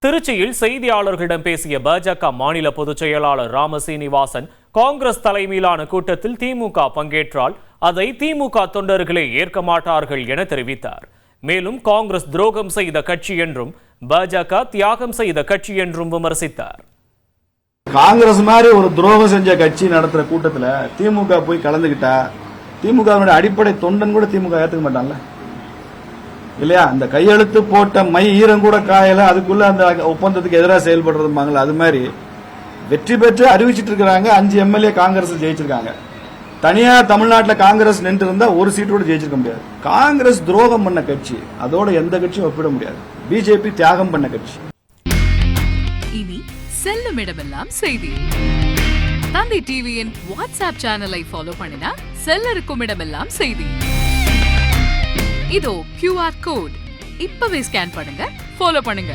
திருச்சியில் செய்தியாளர்களிடம் பேசிய பாஜக மாநில பொதுச் செயலாளர் ராமசீனிவாசன், காங்கிரஸ் தலைமையிலான கூட்டத்தில் திமுக பங்கேற்றால் அதை திமுக தொண்டர்களே ஏற்க மாட்டார்கள் என தெரிவித்தார். மேலும் காங்கிரஸ் துரோகம் செய்த கட்சி என்றும் பாஜக தியாகம் செய்த கட்சி என்றும் விமர்சித்தார். காங்கிரஸ் மாதிரி ஒரு துரோகம் செஞ்ச கட்சி நடத்துற கூட்டத்தில் திமுக போய் கலந்துகிட்டா திமுக அடிப்படை தொண்டன் கூட திமுக ஏத்துக்க மாட்டான்ல இல்லையா? அந்த கையெழுத்து போட்ட மை ஈரம் கூட காயல, அதுக்குள்ள அந்த ஒப்பந்தத்துக்கு எதிராக செயல்படுறதுமாங்களா? அது மாதிரி வெற்றி பெற்று அறிவிச்சிட்டு இருக்கிறாங்க. 5 எம்எல்ஏ காங்கிரஸ் ஜெயிச்சிருக்காங்க. தனியா தமிழ்நாட்டில் காங்கிரஸ் நின்று இருந்தா ஒரு சீட்டு கூட ஜெயிச்சிருக்க முடியாது. காங்கிரஸ் துரோகம் பண்ண கட்சி, அதோட எந்த கட்சியும் ஒப்பிட முடியாது. பிஜேபி தியாகம் பண்ண கட்சி. இனி செல்லும் இடமெல்லாம் செய்தி. தந்தை டிவியின் வாட்ஸ்அப் சேனலை ஃபாலோ பண்ணினா செல்ல இருக்கும் இடமெல்லாம் செய்தி. இதோ QR கோட் இப்பவே ஸ்கேன் பண்ணுங்க, ஃபாலோ பண்ணுங்க.